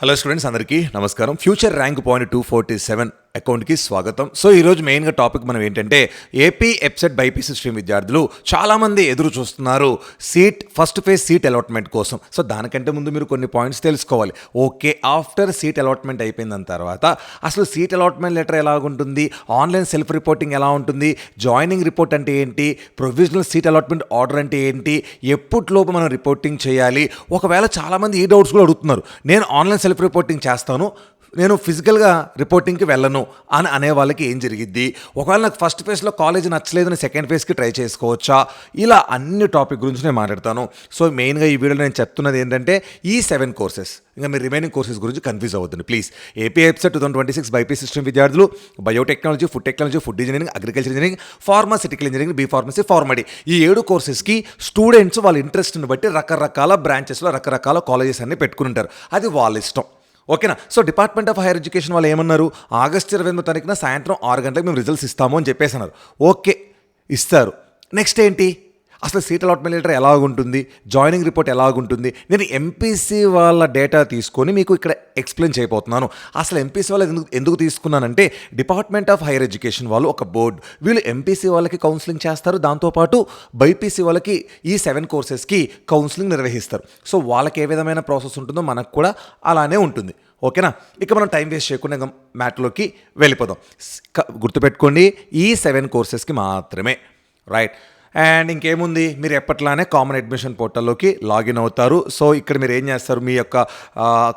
Hello students అందరికీ నమస్కారం. Future rank point 247 అకౌంట్కి స్వాగతం. సో ఈరోజు మెయిన్గా టాపిక్ మనం ఏంటంటే ఏపీ ఎప్సెట్ బైపీసీ స్ట్రీమ్ విద్యార్థులు చాలామంది ఎదురు చూస్తున్నారు ఫస్ట్ ఫేజ్ సీట్ అలాట్మెంట్ కోసం. సో దానికంటే ముందు మీరు కొన్ని పాయింట్స్ తెలుసుకోవాలి. ఓకే, ఆఫ్టర్ సీట్ అలాట్మెంట్ అయిపోయిన తర్వాత అసలు సీట్ అలాట్మెంట్ లెటర్ ఎలాగుంటుంది, ఆన్లైన్ సెల్ఫ్ రిపోర్టింగ్ ఎలా ఉంటుంది, జాయినింగ్ రిపోర్ట్ అంటే ఏంటి, ప్రొవిజనల్ సీట్ అలాట్మెంట్ ఆర్డర్ అంటే ఏంటి, ఎప్పటిలోపు మనం రిపోర్టింగ్ చేయాలి. ఒకవేళ చాలామంది ఈ డౌట్స్ కూడా అడుగుతున్నారు. నేను ఆన్లైన్ సెల్ఫ్ రిపోర్టింగ్ చేస్తాను, నేను ఫిజికల్గా రిపోర్టింగ్కి వెళ్ళను అని అనే వాళ్ళకి ఏం జరిగిద్ది, ఒకవేళ నాకు ఫస్ట్ ఫేజ్లో కాలేజ్ నచ్చలేదు నేను సెకండ్ ఫేజ్కి ట్రై చేసుకోవచ్చా, ఇలా అన్ని టాపిక్ గురించి నేను మాట్లాడతాను. సో మెయిన్గా ఈ వీడియోలో నేను చెప్తున్నది ఏంటంటే ఈ 7 కోర్సెస్, ఇంకా మీరు రిమైనింగ్ కోర్సెస్ గురించి కన్ఫ్యూజ్ అవ్వద్దండి ప్లీజ్. ఏపీ ఎప్సెట్ 2026 బైపీ సిస్టమ్ విద్యార్థులు biotechnology, food technology, food engineering, agriculture engineering, pharmaceutical engineering, B pharmacy, pharm D, ఈ 7 కోర్సెస్కి స్టూడెంట్స్ వాళ్ళ ఇంట్రెస్ట్ని బట్టి రకరకాల బ్రాంచెస్లో రకరకాల కాలేజెస్ అన్ని పెట్టుకుని ఉంటారు. అది వాళ్ళ ఇష్టం. ఓకేనా. So department of higher education వాళ్ళు ఏమన్నారు, ఆగస్టు 28వ తారీఖున సాయంత్రం 6 గంటలకు మేము రిజల్ట్స్ ఇస్తాము అని చెప్పేసి అన్నారు. ఓకే, ఇస్తారు. నెక్స్ట్ ఏంటి, అసలు సీట్ అలాట్మెంట్ లెటర్ ఎలాగుంటుంది, జాయినింగ్ రిపోర్ట్ ఎలాగుంటుంది, నేను ఎంపీసీ వాళ్ళ డేటా తీసుకొని మీకు ఇక్కడ ఎక్స్ప్లెయిన్ చేయబోతున్నాను. అసలు ఎంపీసీ వాళ్ళు ఎందుకు తీసుకున్నానంటే డిపార్ట్మెంట్ ఆఫ్ హైయర్ ఎడ్యుకేషన్ వాళ్ళు ఒక బోర్డు, వీళ్ళు ఎంపీసీ వాళ్ళకి కౌన్సిలింగ్ చేస్తారు, దాంతోపాటు బైపీసీ వాళ్ళకి ఈ 7 కోర్సెస్కి కౌన్సిలింగ్ నిర్వహిస్తారు. సో వాళ్ళకి ఏ విధమైన ప్రాసెస్ ఉంటుందో మనకు కూడా అలానే ఉంటుంది. ఓకేనా. ఇక మనం టైం వేస్ట్ చేయకుండా మ్యాట్లోకి వెళ్ళిపోదాం. గుర్తుపెట్టుకోండి, ఈ 7 కోర్సెస్కి మాత్రమే, రైట్. అండ్ ఇంకేముంది, మీరు ఎప్పట్లానే కామన్ అడ్మిషన్ పోర్టల్లోకి లాగిన్ అవుతారు. సో ఇక్కడ మీరు ఏం చేస్తారు, మీ యొక్క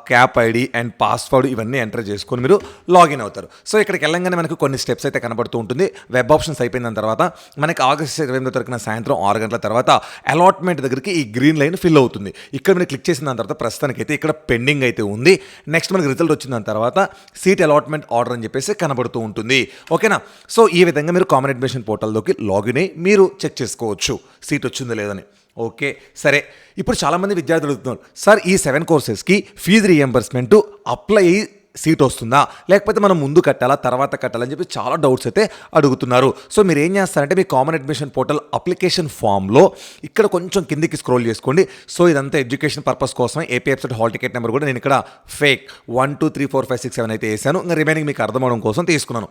క్యాప్ ఐడి అండ్ పాస్వర్డ్ ఇవన్నీ ఎంటర్ చేసుకొని మీరు లాగిన్ అవుతారు. సో ఇక్కడికి వెళ్ళంగానే మనకు కొన్ని స్టెప్స్ అయితే కనబడుతూ ఉంటుంది. వెబ్ ఆప్షన్స్ అయిపోయిన తర్వాత మనకి ఆగస్టు 28వ తారీఖున సాయంత్రం 6 గంటల తర్వాత అలాట్మెంట్ దగ్గరికి ఈ గ్రీన్ లైన్ ఫిల్ అవుతుంది. ఇక్కడ మీరు క్లిక్ చేసిన దాని తర్వాత ప్రస్తుతానికి అయితే ఇక్కడ పెండింగ్ అయితే ఉంది. నెక్స్ట్ మనకి రిజల్ట్ వచ్చిన దాని తర్వాత సీట్ అలాట్మెంట్ ఆర్డర్ అని చెప్పేసి కనబడుతూ ఉంటుంది. ఓకేనా. సో ఈ విధంగా మీరు కామన్ అడ్మిషన్ పోర్టల్లోకి లాగిన్ అయ్యి మీరు చెక్ చేసుకోవచ్చు సీట్ వచ్చిందో లేదని. ఓకే, సరే. ఇప్పుడు చాలామంది విద్యార్థులు అడుగుతున్నారు, సార్ ఈ 7 కోర్సెస్కి ఫీజు రీఎంబర్స్మెంట్ అప్లై అయ్యి సీట్ వస్తుందా, లేకపోతే మనం ముందు కట్టాలా తర్వాత కట్టాలని చెప్పి చాలా డౌట్స్ అయితే అడుగుతున్నారు. సో మీరు ఏం చేస్తారంటే మీ కామన్ అడ్మిషన్ పోర్టల్ అప్లికేషన్ ఫామ్లో ఇక్కడ కొంచెం కిందికి స్క్రోల్ చేసుకోండి. సో ఇదంతా ఎడ్యుకేషన్ పర్పస్ కోసం AP EAPCET hall ticket number కూడా నేను ఇక్కడ ఫేక్ 1 2 3 4 5 6 7 అయితే వేసాను. ఇంకా రిమైనింగ్ మీకు అర్థమవడం కోసం తీసుకున్నాను.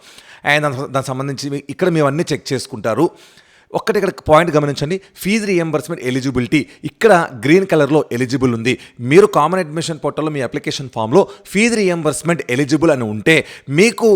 అండ్ దానికి సంబంధించి ఇక్కడ మేము అన్నీ చెక్ చేసుకుంటారు. ఇక్కడ పాయింట్ గమనించండి, ఫీజు రీఎంబర్స్మెంట్ ఎలిజిబిలిటీ ఇక్కడ గ్రీన్ కలర్లో ఎలిజిబుల్ ఉంది. మీరు కామన్ అడ్మిషన్ పోర్టల్లో మీ అప్లికేషన్ ఫామ్లో ఫీజు రీఎంబర్స్మెంట్ ఎలిజిబుల్ అని ఉంటే మీకు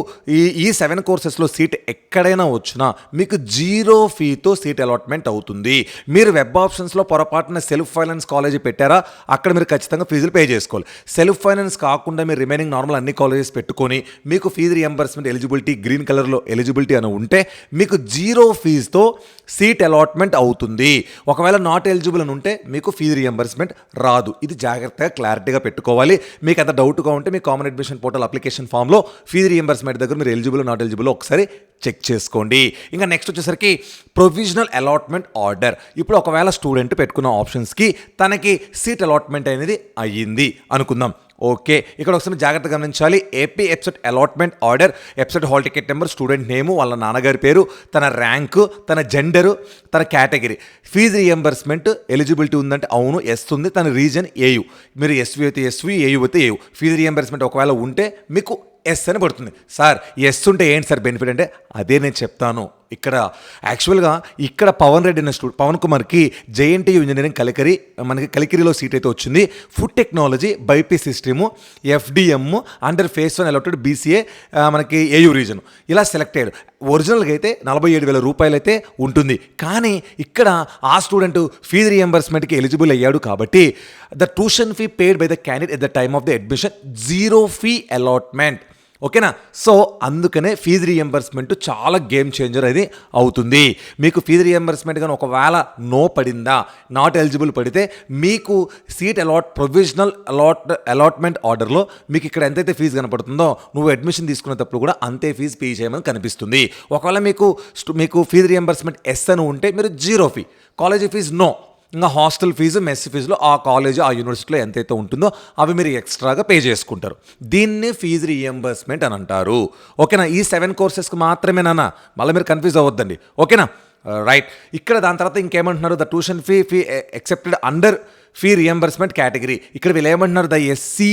ఈ 7 కోర్సెస్లో సీట్ ఎక్కడైనా వచ్చినా మీకు 0 ఫీతో సీట్ అలాట్మెంట్ అవుతుంది. మీరు వెబ్ ఆప్షన్స్లో పొరపాటున సెల్ఫ్ ఫైనాన్స్ కాలేజీ పెట్టారా, అక్కడ మీరు ఖచ్చితంగా ఫీజులు పే చేసుకోవాలి. సెల్ఫ్ ఫైనాన్స్ కాకుండా మీరు రిమైనింగ్ నార్మల్ అన్ని కాలేజెస్ పెట్టుకొని మీకు ఫీజు రీఎంబర్స్మెంట్ ఎలిజిబిలిటీ గ్రీన్ కలర్లో ఎలిజిబిలిటీ అని ఉంటే మీకు 0 ఫీజుతో సీట్ అలాట్మెంట్ అవుతుంది. ఒకవేళ నాట్ ఎలిజిబుల్ అని ఉంటే మీకు ఫీజు రియంబర్స్మెంట్ రాదు. ఇది జాగ్రత్తగా క్లారిటీగా పెట్టుకోవాలి. మీకు అంత డౌట్గా ఉంటే మీ కామన్ అడ్మిషన్ పోర్టల్ అప్లికేషన్ ఫామ్లో ఫీజు రియంబర్స్మెంట్ దగ్గర మీరు ఎలిజిబుల్ నాట్ ఎలిజిబుల్ ఒకసారి చెక్ చేసుకోండి. ఇంకా నెక్స్ట్ వచ్చేసరికి ప్రొవిజనల్ అలాట్మెంట్ ఆర్డర్. ఇప్పుడు ఒకవేళ స్టూడెంట్ పెట్టుకున్న ఆప్షన్స్కి తనకి సీట్ అలాట్మెంట్ అనేది అయ్యింది అనుకుందాం. ఓకే, ఇక్కడ ఒకసారి జాగ్రత్తగా గమనించాలి. AP EAPCET allotment order, EAPCET hall ticket number, student నేము, వాళ్ళ నాన్నగారి పేరు, తన ర్యాంకు, తన జెండరు, తన కేటగిరీ, ఫీజు రియంబర్స్మెంట్ ఎలిజిబిలిటీ ఉందంటే అవును ఎస్ ఉంది, తన రీజన్ ఏయు, మీరు ఎస్వి అయితే ఎస్వి, ఏయు అయితే ఏయు, ఫీజు రియంబర్స్మెంట్ ఒకవేళ ఉంటే మీకు ఎస్ అని పడుతుంది. సార్ ఎస్ ఉంటే ఏంటి సార్ బెనిఫిట్ అంటే అదే నేను చెప్తాను. ఇక్కడ యాక్చువల్గా ఇక్కడ పవన్ కుమార్కి జేఎన్టీయూ ఇంజనీరింగ్ మనకి కలికిరిలో సీట్ అయితే వచ్చింది. Food technology BiPC stream, ఎఫ్డిఎం under phase 1 allotted BCA మనకి ఏయూ రీజన్ ఇలా సెలెక్ట్ అయ్యాడు. ఒరిజినల్గా అయితే 47,000 రూపాయలు అయితే ఉంటుంది. కానీ ఇక్కడ ఆ స్టూడెంట్ ఫీజు రియంబర్స్మెంట్కి ఎలిజిబుల్ అయ్యాడు కాబట్టి the tuition fee paid by the candidate at the time of the admission 0 fee allotment. ఓకేనా. సో అందుకనే ఫీజు రియంబర్స్మెంట్ చాలా గేమ్ చేంజర్ అది అవుతుంది. మీకు ఫీజు రియంబర్స్మెంట్ కానీ ఒకవేళ నో పడిందా, నాట్ ఎలిజిబుల్ పడితే మీకు సీట్ ప్రొవిజనల్ అలాట్మెంట్ ఆర్డర్లో మీకు ఇక్కడ ఎంతైతే ఫీజు కనపడుతుందో నువ్వు అడ్మిషన్ తీసుకునేటప్పుడు కూడా అంతే ఫీజు పే చేయమని కనిపిస్తుంది. ఒకవేళ మీకు ఫీజు రియంబర్స్మెంట్ ఎస్ అని ఉంటే మీరు 0 ఫీ, కాలేజీ ఫీజు నో, ఇంకా హాస్టల్ ఫీజు మెస్ ఫీజులో ఆ కాలేజ్ ఆ యూనివర్సిటీలో ఎంతైతే ఉంటుందో అవి మీరు ఎక్స్ట్రాగా పే చేసుకుంటారు. దీన్ని ఫీజు రీఎంబర్స్మెంట్ అని అంటారు. ఓకేనా. ఈ 7 కోర్సెస్కి మాత్రమేనా, మళ్ళీ మీరు కన్ఫ్యూజ్ అవ్వద్దండి. ఓకేనా, రైట్. ఇక్కడ దాని తర్వాత ఇంకేమంటున్నారు, the tuition fee excepted under fee reimbursement category. ఇక్కడ వీళ్ళు ఏమంటున్నారు, the SC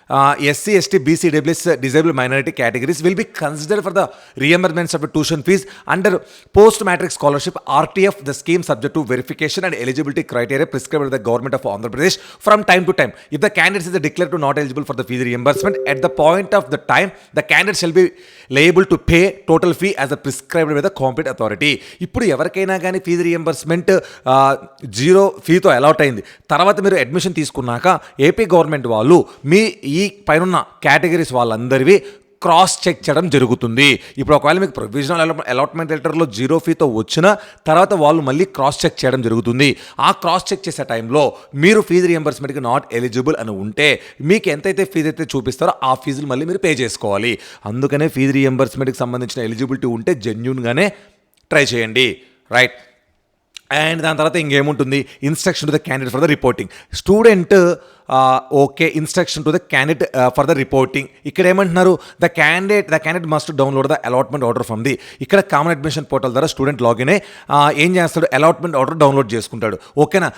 SC, ST, BC, AWS, disabled minority categories will be considered for the reimbursements of the tuition fees under post-matric scholarship RTF, the scheme subject to verification and eligibility criteria prescribed by the government of Andhra Pradesh from time to time. If the candidate is declared to not eligible for the fee reimbursement, at the point of the time, the candidate shall be liable to pay total fee as prescribed by the competent authority. ఇప్పుడు ఎవరికైనా కానీ fee reimbursement zero ఫీతో allot అయింది, తర్వాత మీరు admission తీసుకున్నాక AP government వాళ్ళు మీ ఈ పైన కేటగిరీస్ వాళ్ళందరివి క్రాస్ చెక్ చేయడం జరుగుతుంది. ఇప్పుడు ఒకవేళ మీకు ప్రొవిజనల్ అలాట్మెంట్ లెటర్లో జీరో ఫీతో వచ్చిన తర్వాత వాళ్ళు మళ్ళీ క్రాస్ చెక్ చేయడం జరుగుతుంది. ఆ క్రాస్ చెక్ చేసే టైంలో మీరు ఫీజు రియంబర్స్మెంట్కి నాట్ ఎలిజిబుల్ అని ఉంటే మీకు ఎంతైతే ఫీజు అయితే చూపిస్తారో ఆ ఫీజులు మళ్ళీ మీరు పే చేసుకోవాలి. అందుకనే ఫీజు రియంబర్స్మెంట్కి సంబంధించిన ఎలిజిబిలిటీ ఉంటే జెన్యూన్గానే ట్రై చేయండి, రైట్. అండ్ దాని తర్వాత ఇంకేముంటుంది, instruction to the candidate for the reporting. Student okay, instruction to the candidate for the reporting. ఇక్కడ ఏమంటున్నారు, the candidate must download the allotment order from the. ఇక్కడ కామన్ అడ్మిషన్ పోర్టల్ ద్వారా student login అయ్యి ఏం చేస్తాడు, అలాట్మెంట్ ఆర్డర్ డౌన్లోడ్ చేసుకుంటాడు. ఓకేనా.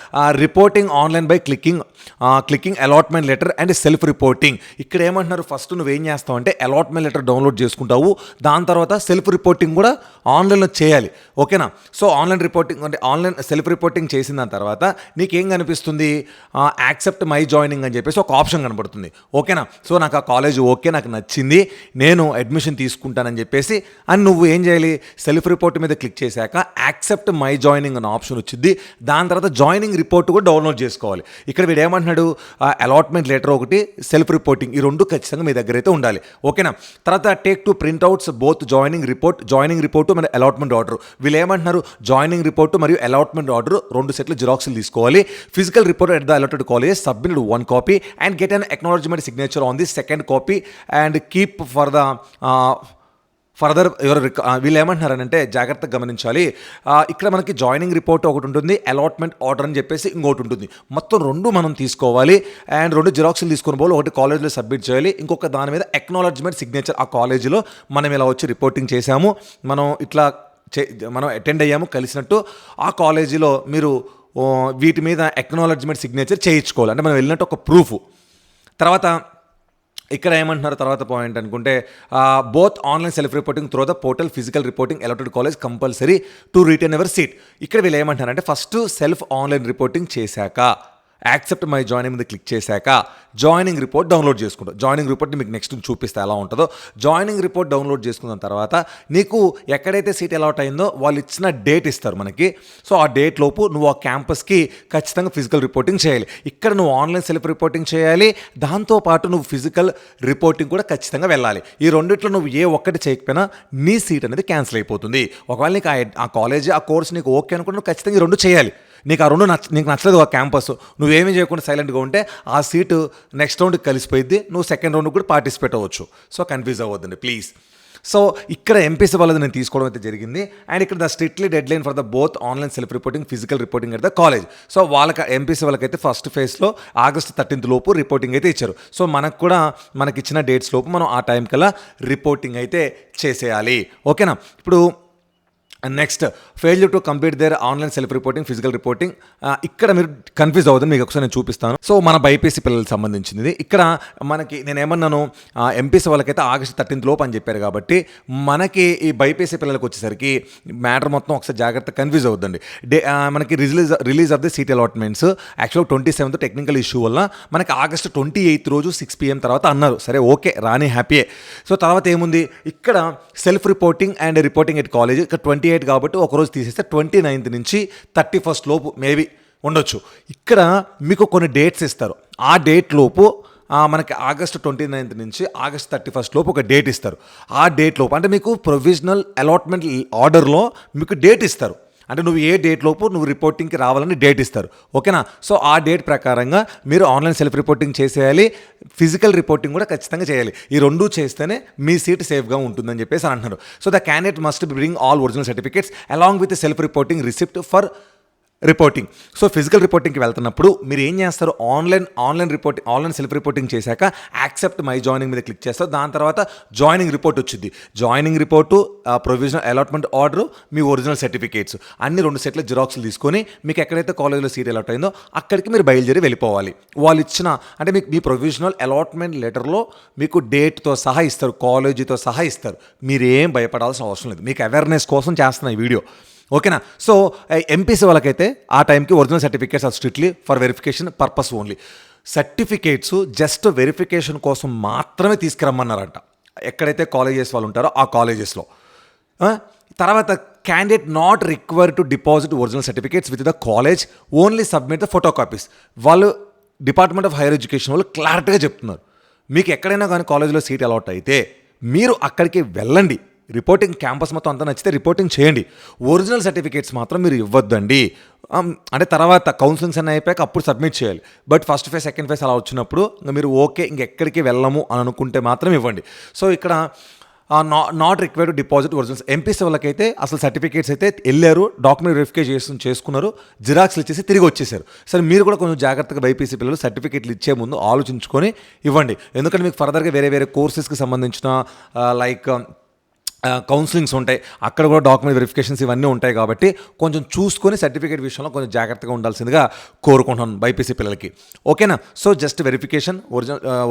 Reporting online by clicking allotment letter and self reporting. ఇక్కడ ఏమంటున్నారు, ఫస్ట్ నువ్వేం చేస్తావు అంటే అలాట్మెంట్ లెటర్ డౌన్లోడ్ చేసుకుంటావు, దాని తర్వాత సెల్ఫ్ రిపోర్టింగ్ కూడా ఆన్లైన్లో చేయాలి. ఓకేనా. సో ఆన్లైన్ రిపోర్టింగ్ అంటే ఆన్లైన్ సెల్ఫ్ రిపోర్టింగ్ చేసిన దాని తర్వాత నీకేం కనిపిస్తుంది, యాక్సెప్ట్ మై జాయినింగ్ అని చెప్పేసి ఒక ఆప్షన్ కనబడుతుంది. ఓకేనా. సో నాకు ఆ కాలేజ్ ఓకే, నాకు నచ్చింది, నేను అడ్మిషన్ తీసుకుంటానని చెప్పేసి అని నువ్వు ఏం చేయాలి, సెల్ఫ్ రిపోర్ట్ మీద క్లిక్ చేశాక యాక్సెప్ట్ మై జాయినింగ్ అనే ఆప్షన్ వచ్చింది. దాని తర్వాత జాయినింగ్ రిపోర్ట్ కూడా డౌన్లోడ్ చేసుకోవాలి. ఇక్కడ వీడు ఏమంటున్నాడు, అలాట్మెంట్ లెటర్ ఒకటి, సెల్ఫ్ రిపోర్టింగ్, ఈ రెండు ఖచ్చితంగా మీ దగ్గర అయితే ఉండాలి. ఓకేనా. తర్వాత take to printouts both joining report మరియు అలాట్మెంట్ ఆర్డర్. వీళ్ళు ఏమంటున్నారు, జాయినింగ్ రిపోర్టు మరియు అలాట్మెంట్ ఆర్డర్ 2 సెట్లు జిరాక్స్లు తీసుకోవాలి. Physical report at the allotted college submit 1 copy and get an acknowledgement signature on the second copy and keep for the further వీళ్ళు ఏమంటున్నారనంటే జాగ్రత్తగా గమనించాలి. ఇక్కడ మనకి జాయినింగ్ రిపోర్ట్ ఒకటి ఉంటుంది, అలాట్మెంట్ ఆర్డర్ అని చెప్పేసి ఇంకోటి ఉంటుంది. మొత్తం 2 మనం తీసుకోవాలి. అండ్ 2 జిరాక్స్లు తీసుకుని పోవాలి, ఒకటి కాలేజ్లో సబ్మిట్ చేయాలి, ఇంకొక దాని మీద అక్నాలెడ్జ్మెంట్ సిగ్నేచర్. ఆ కాలేజీలో మనం ఇలా వచ్చి రిపోర్టింగ్ చేశాము, మనం అటెండ్ అయ్యాము, కలిసినట్టు ఆ కాలేజీలో మీరు వీటి మీద అక్నాలెడ్జ్మెంట్ సిగ్నేచర్ చేయించుకోవాలి, అంటే మనం వెళ్ళినట్టు ఒక ప్రూఫ్. తర్వాత ఇక్కడ ఏమంటున్నారు తర్వాత పాయింట్ అనుకుంటే, both online self reporting through the portal physical reporting allotted college compulsory to return ever seat. ఇక్కడ వీళ్ళు ఏమంటున్నారంటే ఫస్ట్ సెల్ఫ్ ఆన్లైన్ రిపోర్టింగ్ చేశాక యాక్సెప్ట్ మై జాయినింగ్ మీద క్లిక్ చేశాక జాయినింగ్ రిపోర్ట్ డౌన్లోడ్ చేసుకుంటాం. జాయినింగ్ రిపోర్ట్ని మీకు నెక్స్ట్ చూపిస్తే ఎలా ఉంటుందో. జాయినింగ్ రిపోర్ట్ డౌన్లోడ్ చేసుకున్న తర్వాత నీకు ఎక్కడైతే సీట్ అలాట్ అయిందో వాళ్ళు ఇచ్చిన డేట్ ఇస్తారు మనకి. సో ఆ డేట్ లోపు నువ్వు ఆ క్యాంపస్కి ఖచ్చితంగా ఫిజికల్ రిపోర్టింగ్ చేయాలి. ఇక్కడ నువ్వు ఆన్లైన్ సెల్ఫ్ రిపోర్టింగ్ చేయాలి, దాంతోపాటు నువ్వు ఫిజికల్ రిపోర్టింగ్ కూడా ఖచ్చితంగా వెళ్ళాలి. ఈ రెండిట్లో నువ్వు ఏ ఒక్కటి చేయకపోయినా నీ సీట్ అనేది క్యాన్సిల్ అయిపోతుంది. ఒకవేళ నీకు ఆ కాలేజ్ ఆ కోర్స్ నీకు ఓకే అనుకుంటే నువ్వు ఖచ్చితంగా ఈ 2 చేయాలి. నీకు ఆ 2 నీకు నచ్చలేదు ఆ క్యాంపస్, నువ్వేమీ చేయకుండా సైలెంట్గా ఉంటే ఆ సీటు నెక్స్ట్ రౌండ్కి కలిసిపోయింది, నువ్వు సెకండ్ రౌండ్కి కూడా పార్టిసిపేట్ అవ్వచ్చు. సో కన్ఫ్యూజ్ అవ్వద్దండి ప్లీజ్. సో ఇక్కడ ఎంపీసీ వాళ్ళది నేను తీసుకోవడం అయితే జరిగింది. అండ్ ఇక్కడ the strictly deadline for the both online self reporting physical reporting at the college. So వాళ్ళకి ఎంపీసీ వాళ్ళకైతే ఫస్ట్ ఫేజ్లో ఆగస్ట్ 13th లోపు రిపోర్టింగ్ అయితే ఇచ్చారు. సో మనకు కూడా మనకిచ్చిన డేట్స్ లోపు మనం ఆ టైం కల్లా రిపోర్టింగ్ అయితే చేసేయాలి. ఓకేనా. ఇప్పుడు next failure to complete there online self reporting physical reporting. ఇక్కడ మీరు కన్ఫ్యూజ్ అవుతుంది, మీకు ఒకసారి నేను చూపిస్తాను. సో మన బైపీసీ పిల్లలకు సంబంధించింది. ఇక్కడ మనకి నేను ఏమన్నాను, ఎంపీసీ వాళ్ళకైతే ఆగస్ట్ 13th లోపు అని చెప్పారు కాబట్టి మనకి ఈ బైపీసీ పిల్లలకు వచ్చేసరికి మ్యాటర్ మొత్తం ఒకసారి జాగ్రత్త కన్ఫ్యూజ్ అవుతుందండి. మనకి release of the seat allotments actual 27th technical issue వల్ల మనకి ఆగస్ట్ 28th రోజు 6 PM తర్వాత అన్నారు. సరే ఓకే, రాని హ్యాపీయే. సో తర్వాత ఏముంది, ఇక్కడ self reporting and reporting at college ఇక్కడ 28 కాబట్టి ఒకరోజు తీసేస్తే 29th నుంచి 31st లోపు మేబీ ఉండొచ్చు. ఇక్కడ మీకు కొన్ని డేట్స్ ఇస్తారు. ఆ డేట్ లోపు మనకి ఆగస్ట్ 29th నుంచి ఆగస్ట్ 31st లోపు ఒక డేట్ ఇస్తారు. ఆ డేట్ లోపు అంటే మీకు ప్రొవిజనల్ అలాట్మెంట్ ఆర్డర్లో మీకు డేట్ ఇస్తారు. అంటే నువ్వు ఏ డేట్ లోపు నువ్వు రిపోర్టింగ్కి రావాలని డేట్ ఇస్తారు. ఓకేనా. సో ఆ డేట్ ప్రకారంగా మీరు ఆన్లైన్ సెల్ఫ్ రిపోర్టింగ్ చేసేయాలి, ఫిజికల్ రిపోర్టింగ్ కూడా ఖచ్చితంగా చేయాలి. ఈ 2 చేస్తేనే మీ సీట్ సేఫ్గా ఉంటుందని చెప్పేసి అంటున్నారు. So the candidate must bring all original certificates along with self reporting receipt for reporting. So physical రిపోర్టింగ్కి వెళ్తున్నప్పుడు మీరు ఏం చేస్తారు, ఆన్లైన్ సెల్ఫ్ రిపోర్టింగ్ చేశాక యాక్సెప్ట్ మై జాయినింగ్ మీద క్లిక్ చేస్తారు. దాని తర్వాత జాయినింగ్ రిపోర్ట్ వచ్చింది. Joining report, provisional allotment order, మీ ఒరిజినల్ సర్టిఫికేట్స్ అన్ని 2 సెట్ల జిరాక్స్లు తీసుకొని మీకు ఎక్కడైతే కాలేజీలో సీట్ అలాట్ అయిందో అక్కడికి మీరు బయలుదేరి వెళ్ళిపోవాలి. వాళ్ళు ఇచ్చిన అంటే మీకు మీ ప్రొవిజనల్ అలాట్మెంట్ లెటర్లో మీకు డేట్తో సహా ఇస్తారు, కాలేజీతో సహా ఇస్తారు. మీరేం భయపడాల్సిన అవసరం లేదు. మీకు అవేర్నెస్ కోసం చేస్తున్న ఈ వీడియో, ఓకేనా. సో ఎంపీసీ వాళ్ళకైతే ఆ టైంకి original certificates are strictly for verification purpose only. Certificates just verification కోసం మాత్రమే తీసుకురమ్మన్నారంట ఎక్కడైతే కాలేజెస్ వాళ్ళు ఉంటారో ఆ కాలేజెస్లో. తర్వాత candidate not required to deposit original certificates with the college, only submit the photo copies. వాళ్ళు డిపార్ట్మెంట్ ఆఫ్ హైయర్ ఎడ్యుకేషన్ వాళ్ళు క్లారిటీగా చెప్తున్నారు. మీకు ఎక్కడైనా కానీ కాలేజీలో సీట్ అలాట్ అయితే మీరు అక్కడికి వెళ్ళండి. రిపోర్టింగ్ క్యాంపస్ మొత్తం అంతా నచ్చితే రిపోర్టింగ్ చేయండి. ఒరిజినల్ సర్టిఫికేట్స్ మాత్రం మీరు ఇవ్వద్దండి. అంటే తర్వాత కౌన్సిలింగ్స్ అన్నీ అయిపోయాక అప్పుడు సబ్మిట్ చేయాలి. But first phase second phase అలా వచ్చినప్పుడు మీరు ఓకే ఇంకెక్కడికి వెళ్ళము అని అనుకుంటే మాత్రం ఇవ్వండి. సో ఇక్కడ not required deposit originals. MPC వాళ్ళకైతే అసలు సర్టిఫికేట్స్ అయితే వెళ్ళారు, డాక్యుమెంట్ వెరిఫికేషన్ చేసుకున్నారు, జిరాక్స్లు ఇచ్చేసి తిరిగి వచ్చేసారు. సరే మీరు కూడా కొంచెం జాగ్రత్తగా బైపీసీ పిల్లలు సర్టిఫికేట్లు ఇచ్చే ముందు ఆలోచించుకొని ఇవ్వండి. ఎందుకంటే మీకు ఫర్దర్గా వేరే కోర్సెస్కి సంబంధించిన లైక్ కౌన్సిలింగ్స్ ఉంటాయి, అక్కడ కూడా డాక్యుమెంట్ వెరిఫికేషన్స్ ఇవన్నీ ఉంటాయి. కాబట్టి కొంచెం చూసుకొని సర్టిఫికేట్ విషయంలో కొంచెం జాగ్రత్తగా ఉండాల్సిందిగా కోరుకుంటున్నాను బైపీసీ పిల్లలకి, ఓకేనా. సో జస్ట్ వెరిఫికేషన్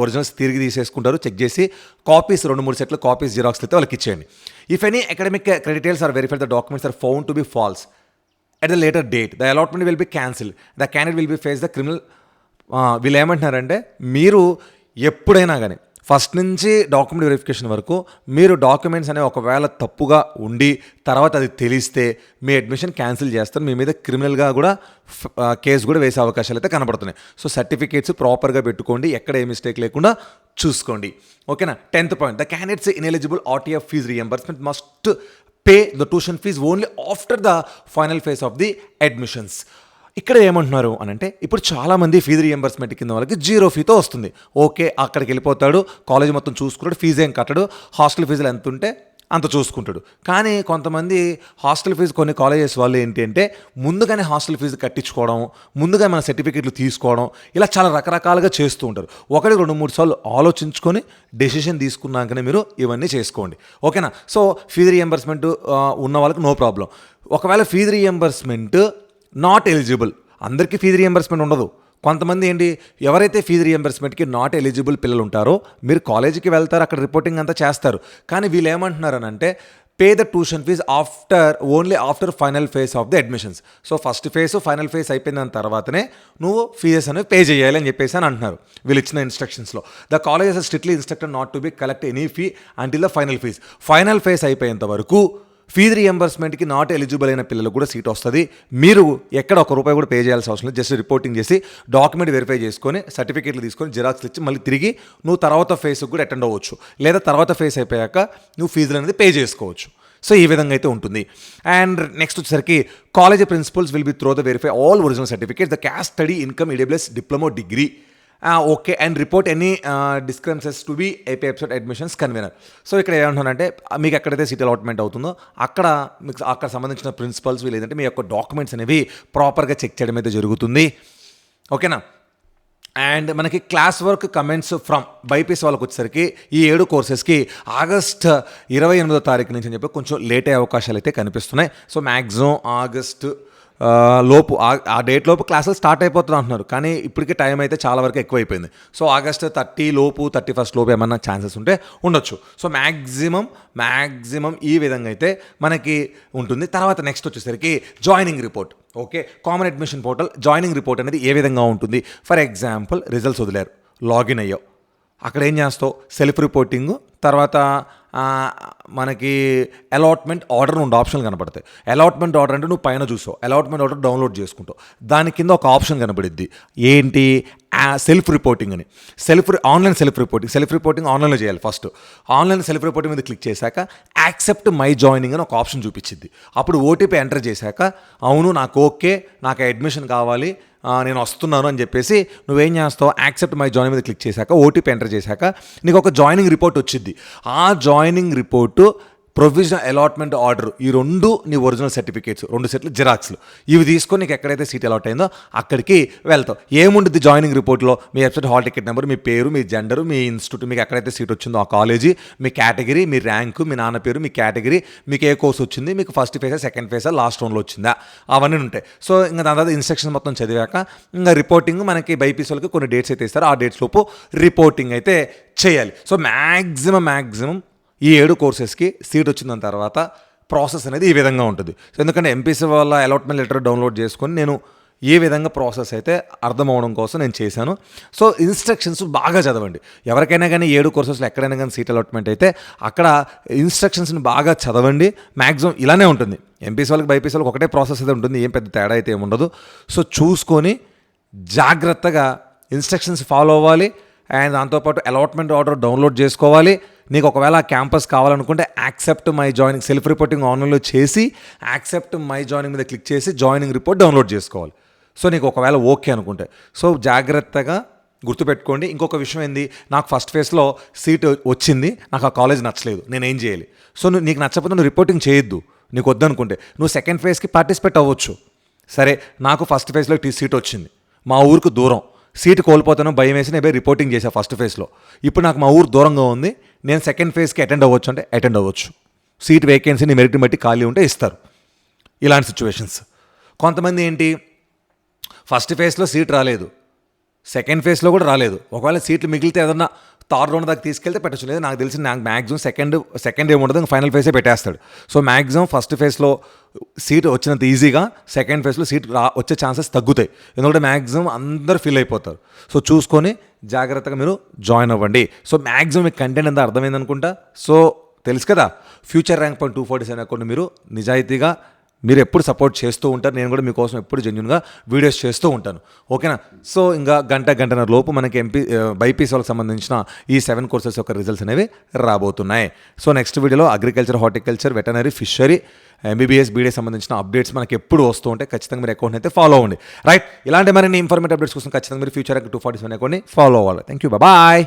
ఒరిజినల్స్ తిరిగి తీసేసుకుంటారు, చెక్ చేసి కాపీస్ 2-3 సెట్లు కాపీస్ జిరాక్స్లు అయితే వాళ్ళకి ఇచ్చేయండి. If any academic credentials are verified, the documents are found to be false at the later date, the allotment will be cancelled. The candidate will be face the criminal. వీళ్ళు ఏమంటున్నారంటే మీరు ఎప్పుడైనా కానీ first నుంచి document verification వరకు మీరు documents అనేవి ఒకవేళ తప్పుగా ఉండి తర్వాత అది తెలిస్తే మీ అడ్మిషన్ క్యాన్సిల్ చేస్తారు, మీ మీద క్రిమినల్గా కూడా కేసు కూడా వేసే అవకాశాలు అయితే కనబడుతున్నాయి. సో సర్టిఫికేట్స్ ప్రాపర్గా పెట్టుకోండి, ఎక్కడ ఏ మిస్టేక్ లేకుండా చూసుకోండి, ఓకేనా. 10th point, the candidates ineligible RTF fee reimbursement must pay the tuition fees only after the final phase of the admissions. ఇక్కడ ఏమంటున్నారు అని అంటే ఇప్పుడు చాలామంది ఫీజు రీఎంబర్స్మెంట్ కింద వాళ్ళకి 0 ఫీతో వస్తుంది. ఓకే అక్కడికి వెళ్ళిపోతాడు, కాలేజ్ మొత్తం చూసుకుంటాడు, ఫీజు ఏం కట్టడు, హాస్టల్ ఫీజులు ఎంత ఉంటే అంత చూసుకుంటాడు. కానీ కొంతమంది హాస్టల్ ఫీజు కొన్ని కాలేజెస్ వాళ్ళు ఏంటి అంటే ముందుగానే హాస్టల్ ఫీజు కట్టించుకోవడం, ముందుగా మన సర్టిఫికెట్లు తీసుకోవడం, ఇలా చాలా రకరకాలుగా చేస్తూ ఉంటారు. 1-2-3 సార్లు ఆలోచించుకొని డెసిషన్ తీసుకున్నాకనే మీరు ఇవన్నీ చేసుకోండి, ఓకేనా. సో ఫీజు రీఎంబర్స్మెంట్ ఉన్న వాళ్ళకి నో ప్రాబ్లం. ఒకవేళ ఫీజు రీఎంబర్స్మెంట్ నాట్ ఎలిజిబుల్, అందరికీ ఫీజు రీఎంబర్స్మెంట్ ఉండదు. కొంతమంది ఏంటి ఎవరైతే ఫీజు రీఎంబర్స్మెంట్కి నాట్ ఎలిజిబుల్ పిల్లలు ఉంటారో మీరు కాలేజీకి వెళ్తారు, అక్కడ రిపోర్టింగ్ అంతా చేస్తారు. కానీ వీళ్ళు ఏమంటున్నారనంటే pay the tuition fees only after final phase of the admissions. So first phase final phase అయిపోయిన తర్వాతనే నువ్వు ఫీజెస్ అనేవి పే చేయాలి అని చెప్పేసి అని అంటున్నారు వీళ్ళు ఇచ్చిన ఇన్స్ట్రక్షన్స్లో. The colleges are strictly instructed not to be collect any fee until the final fees. Final phase అయిపోయేంత వరకు ఫీజు రీఎంబర్స్మెంట్కి నాట్ ఎలిజిబుల్ అయిన పిల్లలకు కూడా సీట్ వస్తుంది. మీరు ఎక్కడ ₹1 కూడా పే చేయాల్సిన అవసరం లేదు. జస్ట్ రిపోర్టింగ్ చేసి డాక్యుమెంట్ వెరిఫై చేసుకొని సర్టిఫికేట్లు తీసుకొని జిరాక్స్లు ఇచ్చి మళ్ళీ తిరిగి నువ్వు తర్వాత ఫేజ్కి కూడా అటెండ్ అవ్వచ్చు, లేదా తర్వాత ఫేజ్ అయిపోయాక నువ్వు ఫీజులు అనేది పే చేసుకోవచ్చు. సో ఈ విధంగా అయితే ఉంటుంది. అండ్ నెక్స్ట్ వచ్చేసరికి college principles will be throw the verify all original certificates, the cast study income EWS diploma degree, okay, and report any discrepancies to be AP website admissions convener. So ఇక్కడ ఏమంటున్నానంటే మీకు ఎక్కడైతే seat allotment అవుతుందో అక్కడ సంబంధించిన principles లేదంటే మీ యొక్క documents అనేవి ప్రాపర్గా చెక్ చేయడం అయితే జరుగుతుంది, ఓకేనా. అండ్ మనకి class work comments from BiPC వాళ్ళకి వచ్చేసరికి ఈ 7 కోర్సెస్కి ఆగస్ట్ 28వ తారీఖు నుంచి అని చెప్పి కొంచెం లేట్ అయ్యే అవకాశాలు అయితే కనిపిస్తున్నాయి. సో మ్యాక్సిమం ఆగస్టు లోపు ఆ డేట్ లోపు క్లాసులు స్టార్ట్ అయిపోతుంది అంటున్నారు. కానీ ఇప్పటికే టైం అయితే చాలా వరకు ఎక్కువైపోయింది. సో ఆగస్ట్ 30 లోపు 31 లోపు ఏమన్నా ఛాన్సెస్ ఉంటే ఉండొచ్చు. సో మ్యాక్సిమం ఈ విధంగా అయితే మనకి ఉంటుంది. తర్వాత నెక్స్ట్ వచ్చేసరికి joining report, okay, common admission portal joining report అనేది ఏ విధంగా ఉంటుంది. ఫర్ ఎగ్జాంపుల్ రిజల్ట్స్ వదిలేరు, లాగిన్ అయ్యావు, అక్కడ ఏం చేస్తావు సెల్ఫ్ రిపోర్టింగ్, తర్వాత మనకి అలాట్మెంట్ ఆర్డర్ 2 ఆప్షన్లు కనపడతాయి. అలాట్మెంట్ ఆర్డర్ అంటే నువ్వు పైన చూసావు, అలాట్మెంట్ ఆర్డర్ డౌన్లోడ్ చేసుకుంటావు, దాని కింద ఒక ఆప్షన్ కనబడిద్ది ఏంటి సెల్ఫ్ రిపోర్టింగ్ అని. ఆన్లైన్ సెల్ఫ్ రిపోర్టింగ్ ఆన్లైన్లో చేయాలి. ఫస్ట్ ఆన్లైన్ సెల్ఫ్ రిపోర్టింగ్ మీద క్లిక్ చేశాక యాక్సెప్ట్ మై జాయినింగ్ అని ఒక ఆప్షన్ చూపించింది. అప్పుడు ఓటీపీ ఎంటర్ చేశాక అవును నాకు ఓకే, నాకు అడ్మిషన్ కావాలి, నేను వస్తున్నాను అని చెప్పేసి నువ్వేం చేస్తావు యాక్సెప్ట్ మై జాయినింగ్ మీద క్లిక్ చేశాక ఓటీపీ ఎంటర్ చేశాక నీకు ఒక జాయినింగ్ రిపోర్ట్ వచ్చింది. ఆ joining report provisional allotment order, ఈ రెండు నీ ఒరిజినల్ సర్టిఫికేట్స్, 2 సెట్లు జిరాక్స్లు, ఇవి తీసుకొని నీకు ఎక్కడైతే సీట్ అలాట్ అయిందో అక్కడికి వెళ్తావు. ఏముంటుంది జాయినింగ్ రిపోర్ట్లో? మీ వెబ్సైట్ హాల్ టికెట్ నెంబర్, మీ పేరు, మీ జెండరు, మీ ఇన్స్టిట్యూట్, మీకు ఎక్కడైతే సీట్ వచ్చిందో ఆ కాలేజీ, మీ కేటగిరీ, మీ ర్యాంకు, మీ నాన్న పేరు, మీ కేటగిరీ, మీకు ఏ కోర్స్ వచ్చింది, మీకు ఫస్ట్ ఫేజా, సెకండ్ ఫేజా, లాస్ట్ రౌండ్లో వచ్చిందా, అవన్నీ ఉంటాయి. సో ఇంకా దాని తర్వాత ఇన్స్ట్రక్షన్ మొత్తం చదివాక ఇంకా రిపోర్టింగ్ మనకి బైపీసీ వాళ్ళకి కొన్ని డేట్స్ అయితే ఇస్తారు, ఆ డేట్స్ లోపు రిపోర్టింగ్ అయితే చేయాలి. సో మ్యాక్సిమం ఈ 7 కోర్సెస్కి సీట్ వచ్చిన తర్వాత ప్రాసెస్ అనేది ఈ విధంగా ఉంటుంది. సో ఎందుకంటే ఎంపీసీ వాళ్ళ అలాట్మెంట్ లెటర్ డౌన్లోడ్ చేసుకొని నేను ఏ విధంగా ప్రాసెస్ అయితే అర్థం అవడం కోసం నేను చేశాను. సో ఇన్స్ట్రక్షన్స్ బాగా చదవండి. ఎవరికైనా కానీ 7 కోర్సెస్లో ఎక్కడైనా కానీ సీట్ అలాట్మెంట్ అయితే అక్కడ ఇన్స్ట్రక్షన్స్ని బాగా చదవండి. మ్యాక్సిమం ఇలానే ఉంటుంది. ఎంపీసీ వాళ్ళకి బైపీసీ వాళ్ళకి ఒకటే ప్రాసెస్ అయితే ఉంటుంది, ఏం పెద్ద తేడా అయితే ఏముండదు. సో చూసుకొని జాగ్రత్తగా ఇన్స్ట్రక్షన్స్ ఫాలో అవ్వాలి. అండ్ దాంతోపాటు అలాట్మెంట్ ఆర్డర్ డౌన్లోడ్ చేసుకోవాలి. నీకు ఒకవేళ క్యాంపస్ కావాలనుకుంటే accept my joining, self reporting ఆన్లైన్లో చేసి యాక్సెప్ట్ మై జాయినింగ్ మీద క్లిక్ చేసి జాయినింగ్ రిపోర్ట్ డౌన్లోడ్ చేసుకోవాలి. సో నీకు ఒకవేళ ఓకే అనుకుంటే. సో జాగ్రత్తగా గుర్తుపెట్టుకోండి. ఇంకొక విషయం ఏంది, నాకు ఫస్ట్ ఫేజ్లో సీట్ వచ్చింది, నాకు ఆ కాలేజ్ నచ్చలేదు, నేనేం చేయాలి? సో నీకు నచ్చకపోతే నువ్వు రిపోర్టింగ్ చేయొద్దు. నీకు వద్దనుకుంటే నువ్వు సెకండ్ ఫేజ్కి పార్టిసిపేట్ అవ్వచ్చు. సరే, నాకు ఫస్ట్ ఫేజ్లో సీట్ వచ్చింది, మా ఊరికి దూరం, సీట్ కోల్పోతానో భయం వేసి నేను రిపోర్టింగ్ చేశాను ఫస్ట్ ఫేజ్లో. ఇప్పుడు నాకు మా ఊరు దూరంగా ఉంది, నేను సెకండ్ ఫేజ్కి అటెండ్ అవ్వచ్చు అంటే అటెండ్ అవ్వచ్చు. సీట్ వేకెన్సీని మెరిట్ని బట్టి ఖాళీ ఉంటే ఇస్తారు. ఇలాంటి సిచ్యువేషన్స్. కొంతమంది ఏంటి, ఫస్ట్ ఫేజ్లో సీట్ రాలేదు, సెకండ్ ఫేజ్లో కూడా రాలేదు, ఒకవేళ సీట్లు మిగిలితే ఏదన్నా థర్డ్ రౌండ్ దాకా తీసుకెళ్తే పెట్టచ్చు. లేదు, నాకు తెలిసి నాకు మ్యాక్సిమం సెకండ్ ఏముండదు, ఫైనల్ ఫేజే పెట్టేస్తాడు. సో మ్యాక్సిమం ఫస్ట్ ఫేజ్లో సీట్ వచ్చినంత ఈజీగా సెకండ్ ఫేజ్లో సీట్ వచ్చే ఛాన్సెస్ తగ్గుతాయి. ఎందుకంటే మ్యాక్సిమం అందరు ఫిల్ అయిపోతారు. సో చూసుకొని జాగ్రత్తగా మీరు జాయిన్ అవ్వండి. సో మ్యాక్సిమం మీకు కంటెంట్ అంతా అర్థమైంది అనుకుంటా. సో తెలుసు కదా, ఫ్యూచర్ ర్యాంక్ పాయింట్ 247 అకౌంట్ మీరు నిజాయితీగా మీరు ఎప్పుడు సపోర్ట్ చేస్తూ ఉంటారు. నేను కూడా మీకోసం ఎప్పుడు జెన్యూన్గా వీడియోస్ చేస్తూ ఉంటాను. ఓకేనా? సో ఇంకా గంటన్నర లోపు మనకి బైపీసీ వాళ్ళకి సంబంధించిన ఈ 7 కోర్సెస్ యొక్క రిజల్ట్స్ అనేవి రాబోతున్నాయి. సో నెక్స్ట్ వీడియోలో agriculture, horticulture, veterinary, fishery, MBBS, BD సంబంధించిన అప్డేట్స్ మనకి ఎప్పుడు వస్తూ ఉంటాయి. ఖచ్చితంగా మీరు అకౌంట్ అయితే ఫాలో అవ్వండి. రైట్, ఇలాంటి మరిన్ని ఇన్ఫర్మేటివ్ అప్డేట్స్ కోసం ఖచ్చితంగా మీరు ఫ్యూచర్ ర్యాంక్ 247 అకౌంట్ని ఫాలో అవ్వాలి. Thank you, bye.